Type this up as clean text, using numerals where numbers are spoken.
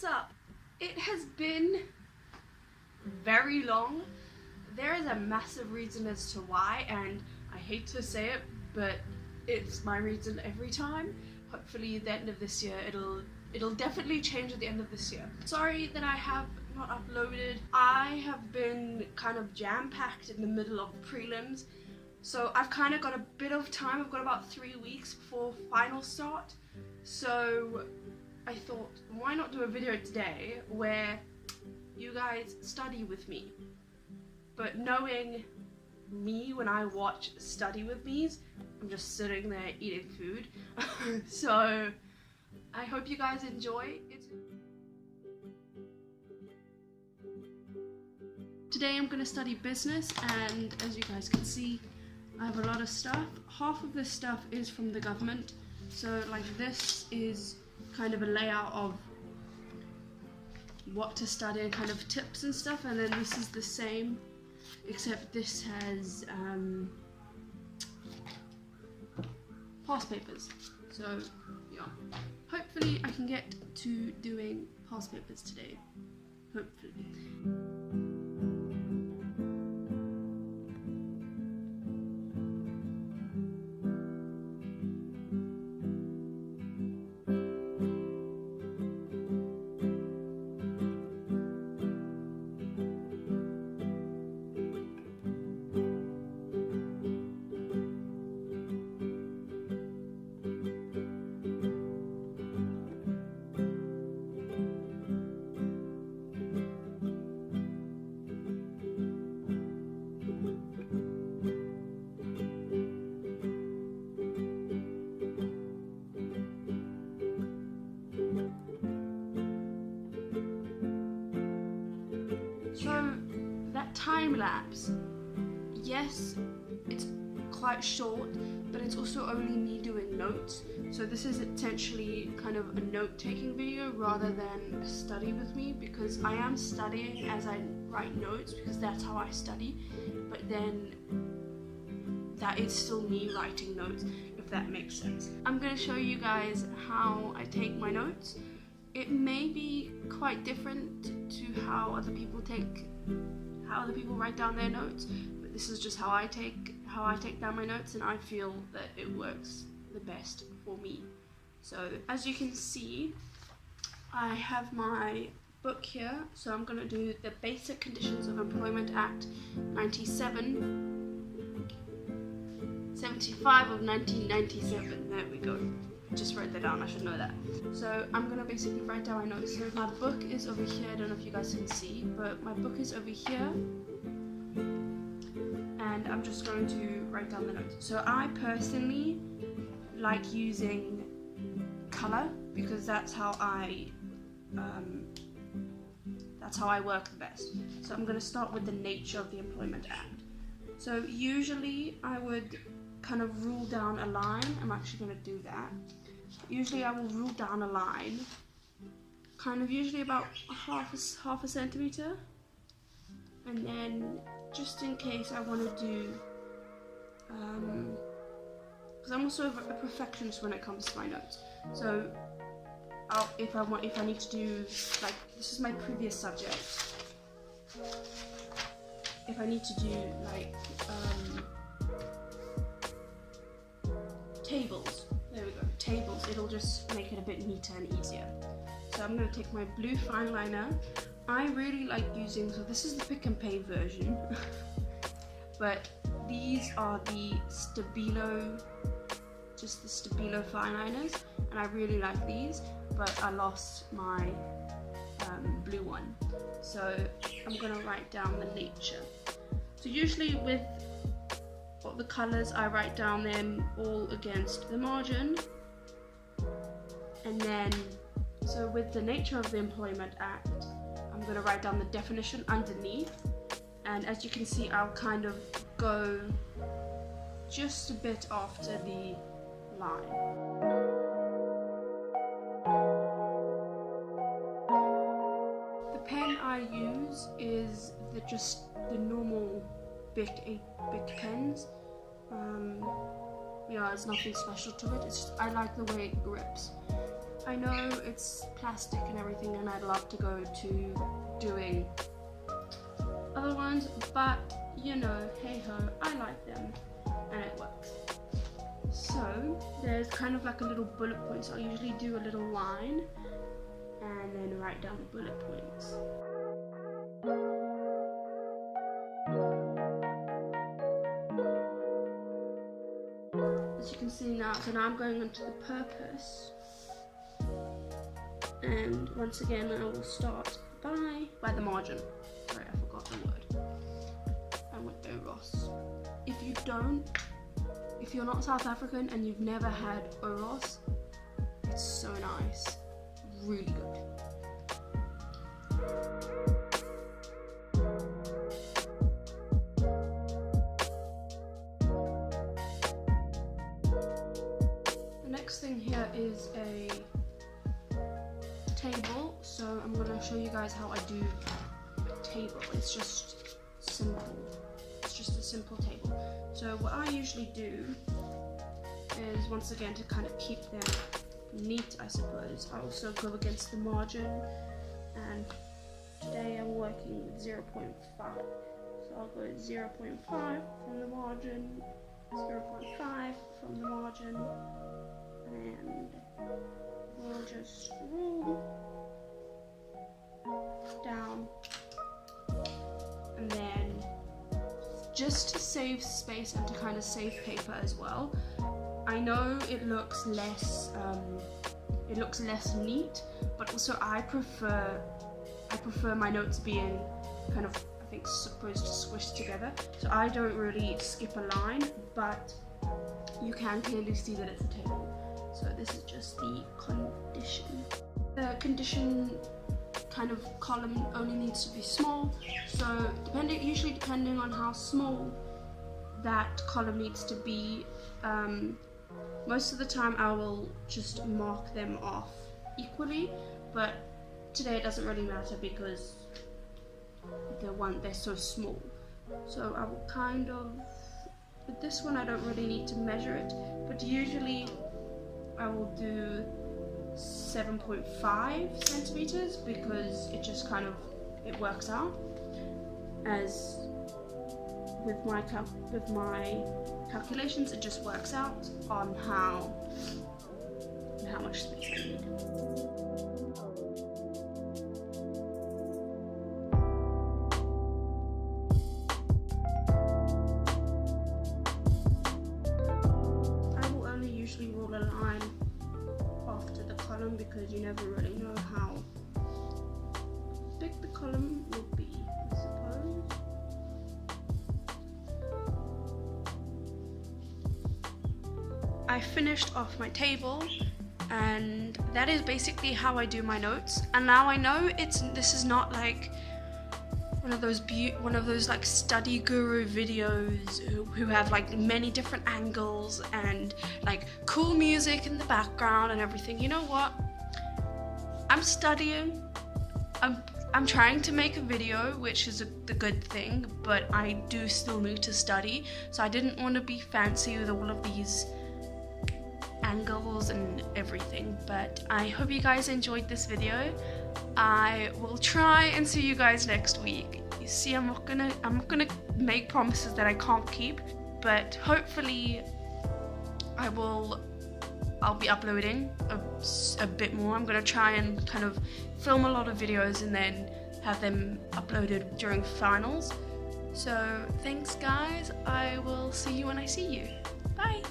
what's up? It has been very long. There is a massive reason as to why, and I hate to say it, but it's my reason every time. Hopefully at the end of this year it'll definitely change at the end of this year. Sorry that I have not uploaded. I have been kind of jam-packed in the middle of prelims, so I've kind of got a bit of time. I've got about 3 weeks before final start, so I thought, why not do a video today where you guys study with me? But knowing me, when I watch study with me's, I'm just sitting there eating food. So I hope you guys enjoy it. Today I'm going to study business, and as you guys can see, I have a lot of stuff. Half of this stuff is from the government, so like this is kind of a layout of what to study and kind of tips and stuff, and then this is the same, except this has past papers. So yeah, hopefully I can get to doing past papers today, hopefully. So that time lapse, yes, it's quite short, but it's also only me doing notes. So this is essentially kind of a note-taking video rather than a study with me, because I am studying as I write notes because that's how I study, but then that is still me writing notes, if that makes sense. I'm going to show you guys how I take my notes. It may be quite different to how other people write down their notes, but this is just how I take down my notes, and I feel that it works the best for me. So as you can see, I have my book here, so I'm going to do the Basic Conditions of Employment Act 75 of 1997. There we go. Just wrote that down, I should know that. So I'm going to basically write down my notes. So my book is over here, I don't know if you guys can see, but my book is over here, and I'm just going to write down the notes. So I personally like using colour because that's how I work the best. So I'm going to start with the nature of the Employment Act. So usually I would kind of rule down a line. I'm actually going to do that. Usually I will rule down a line, kind of usually about half a centimeter, and then just in case I want to do, because I'm also a perfectionist when it comes to my notes. So if I need to do, like, this is my previous subject. If I need to do like tables, there we go, tables, it'll just make it a bit neater and easier. So I'm going to take my blue fine liner. I really like using, so this is the Pick and Pay version, but these are the Stabilo, just the Stabilo fine liners, and I really like these, but I lost my blue one. So I'm going to write down the nature. So usually with the colours, I write down them all against the margin, and then so with the nature of the Employment Act, I'm going to write down the definition underneath, and as you can see, I'll kind of go just a bit after the line. The pen I use is just the normal Bic pens. Yeah, there's nothing special to it. It's just, I like the way it grips. I know it's plastic and everything, and I'd love to go to doing other ones, but you know, hey ho, I like them and it works. So there's kind of like a little bullet point, so I usually do a little line and then write down the bullet points. As you can see now, so now I'm going on to the purpose, and once again I will start by the margin. Sorry, I forgot the word. And with Oros. If you're not South African and you've never had Oros, it's so nice, really good. The next thing here is a table, so I'm going to show you guys how I do a table. It's just simple. It's just a simple table. So what I usually do is, once again, to kind of keep them neat, I suppose, I also go against the margin, and today I'm working with 0.5. So I'll go 0.5 from the margin, 0.5 from the margin, and we'll just roll down, and then just to save space and to kind of save paper as well. I know it looks less neat, but also I prefer my notes being kind of, I think, supposed to squish together. So I don't really skip a line, but you can clearly see that it's a table. So this is just the condition. The condition kind of column only needs to be small, so usually depending on how small that column needs to be, most of the time I will just mark them off equally, but today it doesn't really matter because they're so small. So I will kind of, with this one I don't really need to measure it, but usually I will do 7.5 centimeters because it just kind of, it works out. As with my calculations, it just works out on how much space I need. I will only usually roll a line after the column because you never really know how big the column will be, I suppose. I finished off my table, and that is basically how I do my notes. And now I know this is not like one of those like study guru videos who have like many different angles and like cool music in the background and everything. You know what? I'm studying. I'm trying to make a video, which is the good thing, but I do still need to study. So I didn't want to be fancy with all of these angles and everything, but I hope you guys enjoyed this video. I will try and see you guys next week. You see, I'm not gonna make promises that I can't keep, but hopefully I'll be uploading a bit more. I'm gonna try and kind of film a lot of videos and then have them uploaded during finals. So thanks guys, I will see you when I see you. Bye!